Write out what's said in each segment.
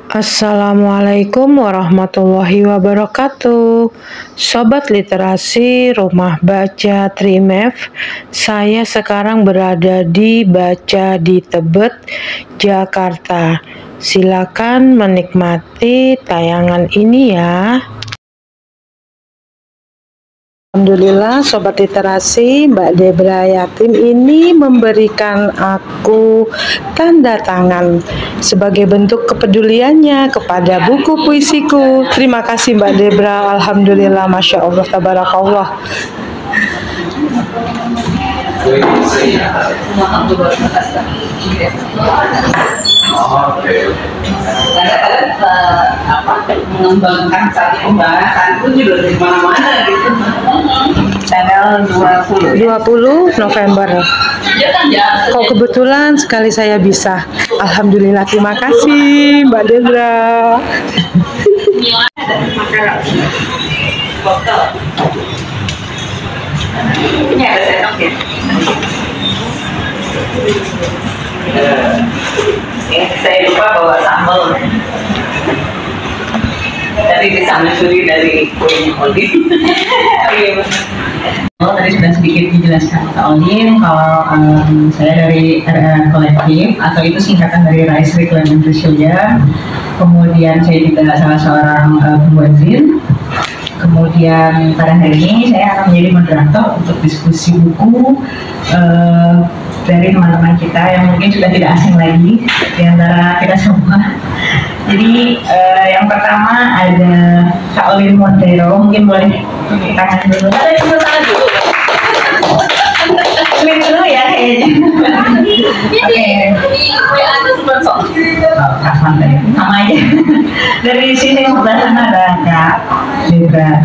Assalamualaikum warahmatullahi wabarakatuh. Sobat Literasi Rumah Baca Trimef, saya sekarang berada di Baca di Tebet, Jakarta. Silakan menikmati tayangan ini ya. Alhamdulillah Sobat Literasi, Mbak Debra Yatim ini memberikan aku tanda tangan sebagai bentuk kepeduliannya kepada buku puisiku. Terima kasih Mbak Debra, Alhamdulillah, Masya Allah, Tabarakallah. Mengembangkan satu pembahasan itu juga dari mana-mana gitu. Tanggal 20 November. Kok kebetulan sekali saya bisa. Alhamdulillah, terima kasih Mbak Debra. Ini ada sendok ya. Saya lupa bawa sambal. Tadi bisa mencuri dari kuenya Oli. Tadi sudah sedikit dijelaskan Kak Olin kalau saya dari RRN Kolektif atau itu singkatan dari Rise Reclaim Indonesia. Kemudian saya juga salah seorang pembuazin. Kemudian pada hari ini saya akan menjadi moderator untuk diskusi buku dari teman-teman kita yang mungkin sudah tidak asing lagi di antara kita semua. Jadi yang pertama ada Kak Olin Montero, mungkin boleh tangan dulu. Tangan dulu. Olin dulu ya kayaknya. Oke. Santai, sama aja. Dari sini sebelah sana ada Kak Debra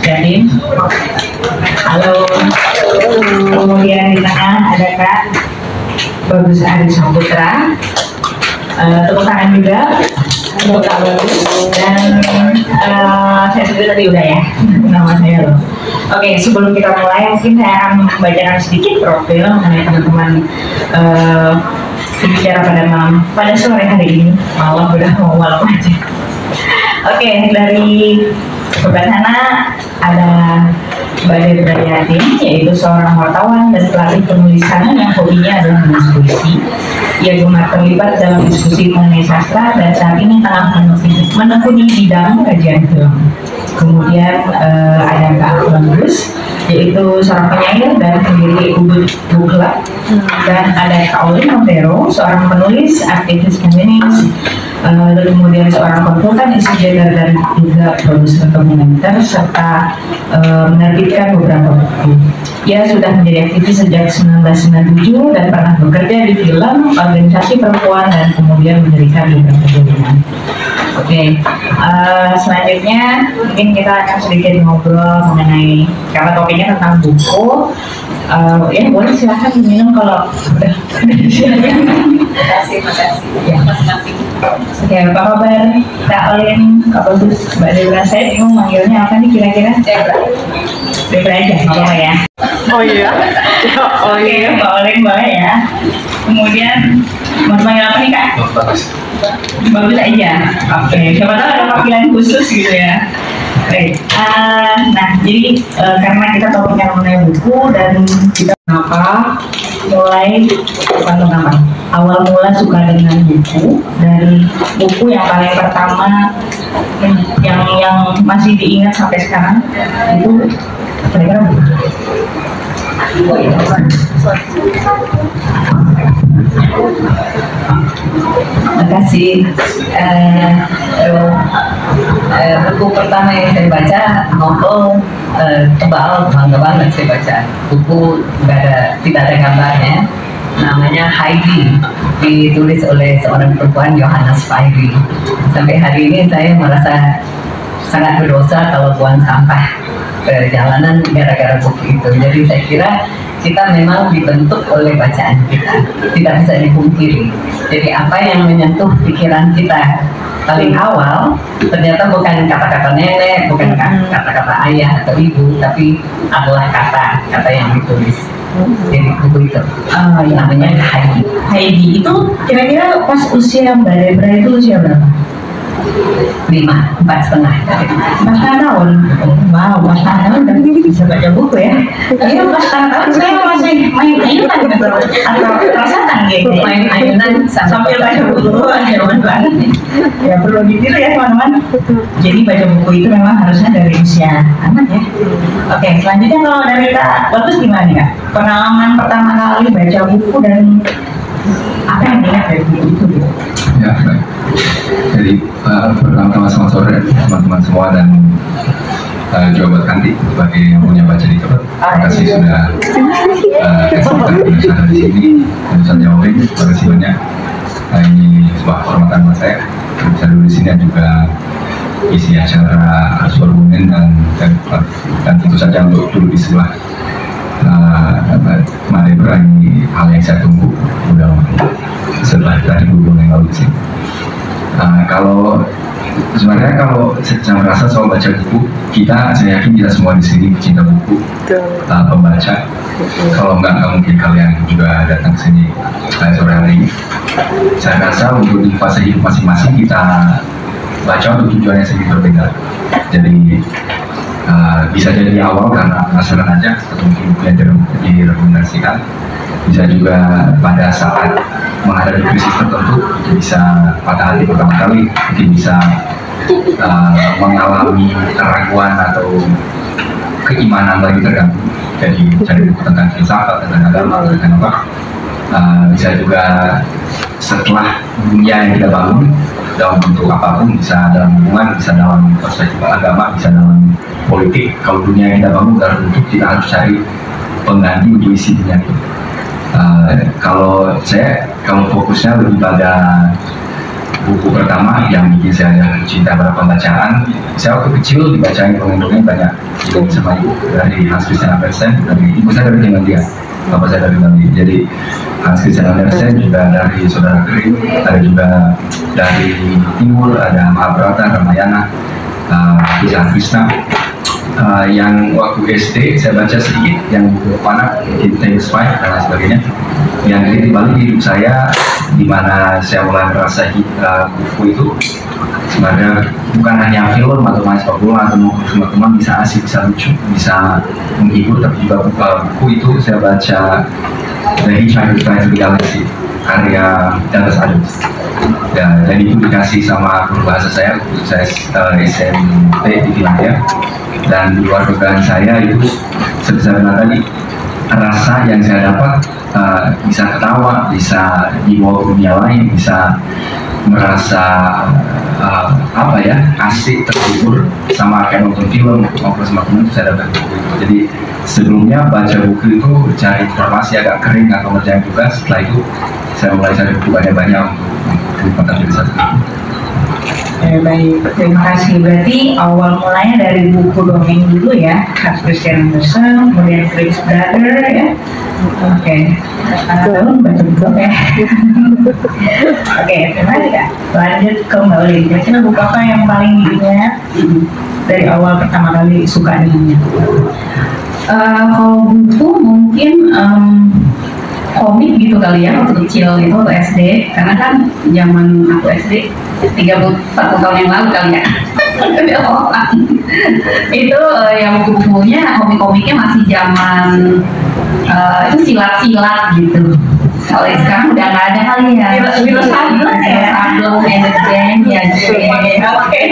Yatim. Halo. Kemudian di tengah ada Kak Bagus Adi Saputra. Tepuk tangan juga untuk Kak Bagus. Dan saya sebut tadi udah ya nama saya loh. Oke, sebelum kita mulai mungkin saya akan membacakan sedikit profil mengenai teman-teman bicara pada sore hari ini. Malam udah mau malam aja. Oke, dari sebelah sana ada Mbak Debra Yatim, yaitu seorang wartawan dan pelatih penulisan yang hobinya adalah menulis puisi. Ia gemar terlibat dalam diskusi mengenai sastra dan saat ini tengah menekuni bidang kajian film. Kemudian ada Kak Bagus, yaitu seorang penyair dan pendiri Ubud Book Club. Dan ada Kak Olin Montero, seorang penulis, aktivis feminis, kemudian seorang konsultan isu gender dan juga produser dokumenter serta menerbitkan beberapa buku. Ia sudah menjadi aktivis sejak 1997 dan pernah bekerja di film, organisasi perempuan dan kemudian mendirikan beberapa jaringan. Oke, selanjutnya mungkin kita akan sedikit ngobrol mengenai karena topiknya tentang buku. Ya boleh silahkan minum kalau udah silakan. Makasih. Ya. Oke, apa kabar Kak Olin, Kak Bagus, Mbak Debra? Saya bingung manggilnya apa nih kira-kira? Debra aja, nggak apa-apa ya. Oh iya. Oke, Mbak Olin boleh ya. Kemudian mau panggil apa nih Kak? Bagus aja. Oke, siapa tahu ada panggilan khusus gitu ya. Baik. Nah, jadi karena kita topiknya mengenai buku dan kita awal mula suka dengan buku, dari buku yang paling pertama yang masih diingat sampai sekarang itu kira-kira buku. Terima kasih. Buku pertama yang saya baca novel tebal, bangga banget saya baca. Buku tidak ada gambarnya. Namanya Heidi, ditulis oleh seorang perempuan Johannes Fahri. Sampai hari ini saya merasa sangat berdosa kalau buang sampah ke jalanan gara-gara buku itu. Jadi saya kira kita memang dibentuk oleh bacaan kita, tidak bisa dipungkiri. Jadi apa yang menyentuh pikiran kita paling awal ternyata bukan kata-kata nenek, bukan kata-kata ayah atau ibu, tapi adalah kata-kata yang ditulis. Jadi buku itu namanya Heidi. Heidi itu kira-kira pas usia Mbak Debra itu usia berapa? 4,5. 4,5 tahun. Wow, 4,5 tahun udah bisa baca buku ya. Iya, 4,5 tahun saya masih main ayunan gitu. Atau perasaan gitu. Main ayunan sambil baca buku. Zaman banget nih. Ya perlu ditiru ya teman-teman. Jadi baca buku itu memang harusnya dari usia anak ya. Oke, selanjutnya kalau dari Kak Bagus gimana nih Kak? Pengalaman pertama kali baca buku dan apa yang dilihat dari buku itu gitu? Ya, baik. Jadi pertama-tama selamat sore teman-teman semua dan juga buat Kanti sebagai yang punya baca di tempat. Terima kasih sudah kesempatan bisa ada di sini dan bisa jawabin. Terima kasih banyak. Ini sebuah kehormatan buat saya bisa duduk di sini dan juga isi acara argumen dan tentu saja untuk duduk di sebelah Madebra ini hal yang saya tunggu udah setelah dari buku yang lalu sih. Kalau sebenarnya kalau saya merasa soal baca buku, saya yakin kita semua di sini pecinta buku, pembaca. Kalau nggak mungkin kalian juga datang ke sini sore hari ini. Saya rasa untuk di fase hidup masing-masing kita baca untuk tujuannya sedikit berbeda. Jadi bisa jadi awal karena penasaran aja atau mungkin buku yang direkomendasikan. Bisa juga pada saat menghadapi krisis tertentu, itu bisa patah hati pertama kali, mungkin bisa mengalami keraguan atau keimanan lagi terganggu. Jadi cari buku tentang filsafat, tentang agama, tentang apa. Bisa juga setelah dunia yang kita bangun dalam bentuk apapun, bisa dalam hubungan, bisa dalam perspektif agama, bisa dalam politik. Kalau dunia yang kita bangun dalam bentuk, kita harus cari pengganti untuk isi dunia itu. Kalau fokusnya lebih pada buku pertama yang bikin saya ada cinta pada pembacaan. Saya waktu kecil dibacain dongeng-dongeng banyak sama ibu, dari Hans Christian Andersen, dari ibu saya dari Finlandia, bapak saya dari Finlandia. Jadi Hans Christian Andersen juga dari Saudara Grimm, ada juga dari Timur, ada Mahabharata, Ramayana, Kisah Krishna. Yang waktu SD saya baca sedikit, yang buku anak, Tales Five dan lain sebagainya. Yang titik balik di hidup saya, di mana saya mulai merasa buku itu sebenarnya bukan hanya film atau main sepak bola atau teman-teman bisa asik, bisa lucu, bisa menghibur, tapi juga buku itu saya baca The Hitchhiker's Guide to the Galaxy karya Douglas Adams. Dan itu dikasih sama guru bahasa saya waktu saya SMP di Finlandia. Dan di luar dugaan saya itu sebesar tadi rasa yang saya dapat bisa ketawa, bisa dibawa ke dunia lain, bisa merasa asik, terhibur sama kayak nonton film maupun sama teman itu saya dapat buku itu. Jadi sebelumnya baca buku itu cari informasi agak kering atau ngerjain tugas. Setelah itu saya mulai cari buku banyak-banyak untuk mencapai satu buku. Baik, terima kasih. Berarti awal mulanya dari buku dongeng dulu ya, Hans Christian Andersen, kemudian Grimm's Brother ya. Oke, tahun baca buku ya. Oke, terima kasih Kak. Lanjut kembali. Kira-kira buku apa yang paling diingat dari awal pertama kali suka dengannya? Kalau buku mungkin komik gitu kali ya, waktu kecil gitu, waktu SD. Karena kan zaman aku SD 31 tahun yang lalu kali ya. Itu yang buku-bukunya, komik-komiknya masih zaman itu silat-silat gitu. Kalau sekarang udah nggak ada kali ya. Virus Sablon ya, Sablon Entertain ya.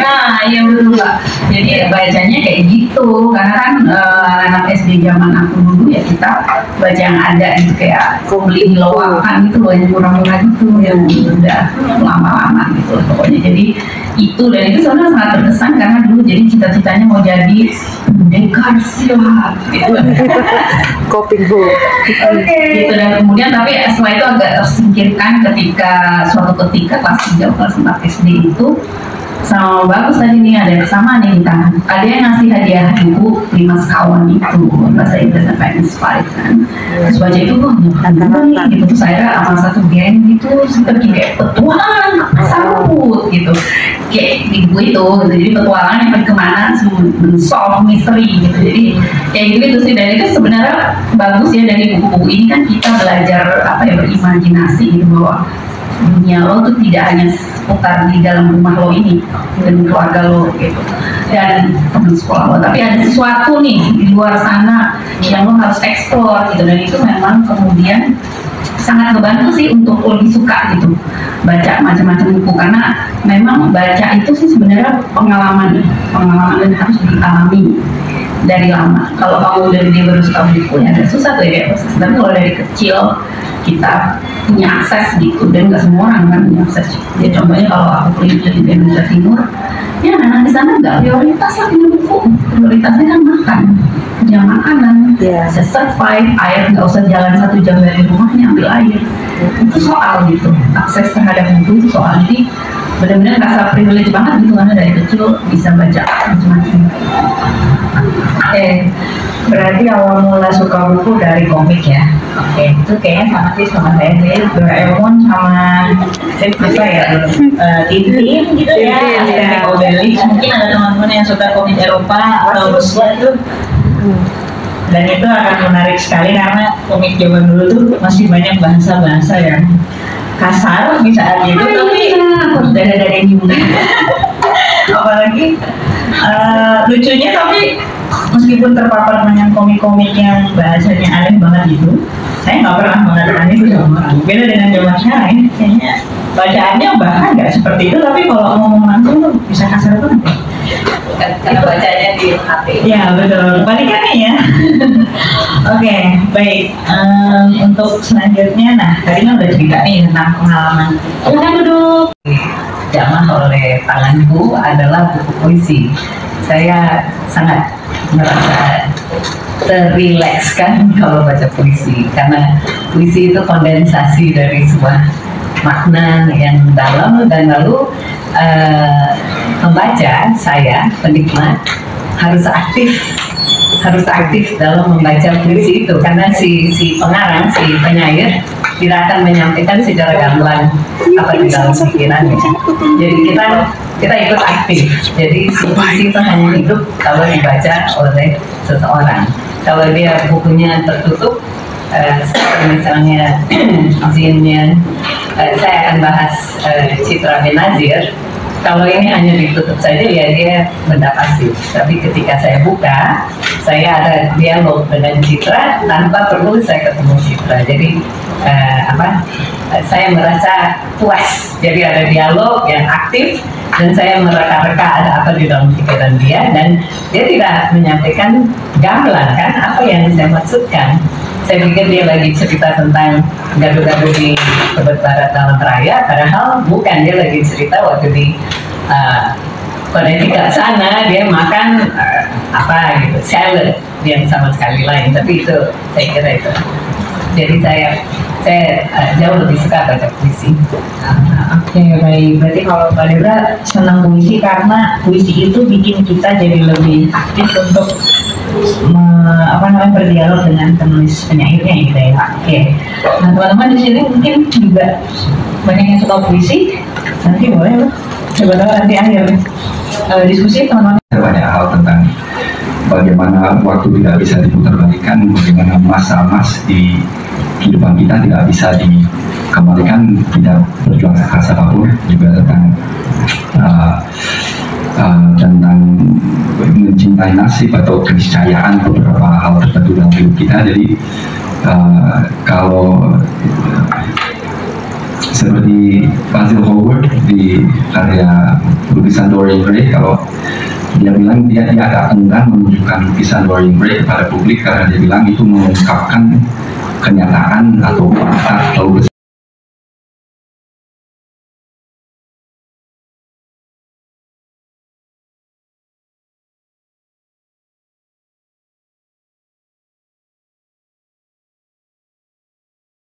Nah, iya betul Pak. Jadi bacanya kayak gitu, karena kan anak SD zaman aku dulu ya kita baca yang ada gitu, kayak beli di loakan gitu loh, yang murah-murah gitu, yang udah lama-lama gitu pokoknya. Jadi itu, dan itu sebenarnya sangat berkesan karena dulu jadi cita-citanya mau jadi pendekar silat gitu. Coping book. Gitu, dan kemudian tapi setelah itu agak tersingkirkan ketika suatu ketika kelas 3 kelas 4 SD itu sama Bagus tadi nih ada kesamaan nih kita. Ada yang ngasih hadiah buku 5 sekawan itu bahasa Inggris sampai inspired kan. Terus baca itu kok nih gitu, terus saya sama satu geng gitu seperti kayak petualangan sambut gitu. Kayak di buku itu gitu. Jadi petualangan yang kemana solve misteri gitu. Jadi kayak gitu sih, dan itu sebenarnya bagus ya, dari buku-buku ini kan kita belajar berimajinasi gitu, bahwa dunia lo tuh tidak hanya seputar di dalam rumah lo ini dan keluarga lo gitu, dan teman sekolah lo. Tapi ada sesuatu nih di luar sana yang lo harus eksplor gitu, dan itu memang kemudian sangat ngebantu sih untuk lebih suka gitu baca macam-macam buku, karena memang baca itu sih sebenarnya pengalaman dan harus dialami dari lama. Kalau kamu dari dia baru suka buku ya agak susah tuh ya proses. Tapi kalau dari kecil kita punya akses gitu, dan nggak semua orang kan punya akses. Ya contohnya kalau aku kuliah di Indonesia Timur, ya anak-anak di sana nggak prioritas lah punya buku, prioritasnya kan makan, punya makanan, bisa survive, air nggak usah jalan 1 jam dari rumahnya ambil air. Itu soal gitu, akses terhadap buku itu soal. Jadi benar-benar rasa privilege banget gitu, karena dari kecil bisa baca macam-macam. Oke, berarti awal mula suka buku dari komik ya. Oke, itu kayaknya sama sih sama saya Doraemon sama apa ya, Tintin gitu ya. Tintin, ya. Obelix. Mungkin ada teman-teman yang suka komik Eropa atau Rusia itu. Dan itu akan menarik sekali karena komik zaman dulu tuh masih banyak bahasa-bahasa yang kasar di saat itu, tapi dari apalagi lucunya, tapi meskipun terpapar dengan komik-komik yang bahasanya aneh banget gitu, saya nggak pernah mengatakan itu sama orang. Beda dengan zaman sekarang, kayaknya bacaannya bahkan nggak seperti itu, tapi kalau ngomong langsung tuh bisa kasar banget ya. Karena bacanya di HP. Ya betul, balikannya ya. Oke, baik. Untuk selanjutnya, nah tadi kan udah cerita nih tentang pengalaman. Silakan duduk. Zaman oleh tanganku adalah buku puisi. Saya sangat merasa terilekskan kalau baca puisi, karena puisi itu kondensasi dari sebuah makna yang dalam, dan lalu pembaca, saya penikmat harus aktif dalam membaca puisi itu, karena si pengarang, si penyair tidak akan menyampaikan secara gamblang apa di dalam pikirannya. Jadi kita ikut aktif. Jadi puisi itu hanya hidup kalau dibaca oleh seseorang. Kalau dia bukunya tertutup, seperti misalnya Zinnya, saya akan bahas Citra Benazir. Kalau ini hanya ditutup saja ya dia benda pasif. Tapi ketika saya buka, saya ada dialog dengan Citra tanpa perlu saya ketemu Citra. Jadi saya merasa puas. Jadi ada dialog yang aktif, dan saya mereka-reka ada apa di dalam pikiran dia, dan dia tidak menyampaikan gamblang kan apa yang saya maksudkan. Saya pikir dia lagi cerita tentang gaduh-gaduh di Tebet Barat Taman Raya, padahal bukan, dia lagi cerita waktu di Connecticut sana dia makan apa gitu, salad yang sama sekali lain. Tapi itu saya kira itu. Jadi saya jauh lebih suka baca puisi. Oke, baik. Berarti kalau Mbak Debra senang puisi karena puisi itu bikin kita jadi lebih aktif untuk berdialog dengan penulis penyairnya gitu ya. Oke. Nah, teman-teman di sini mungkin juga banyak yang suka puisi. Nanti boleh loh. Coba tahu nanti akhir diskusi teman-teman. Banyak hal tentang bagaimana waktu tidak bisa diputarbalikkan, bagaimana masa emas di kehidupan kita tidak bisa dikembalikan, tidak berjuang keras apapun, juga tentang mencintai nasib atau keniscayaan beberapa hal tertentu dalam hidup kita. Jadi kalau seperti Basil Howard di karya lukisan Dorian Gray, kalau dia bilang dia agak enggan menunjukkan lukisan Dorian Gray kepada publik karena dia bilang itu mengungkapkan kenyataan atau fakta terlalu besar.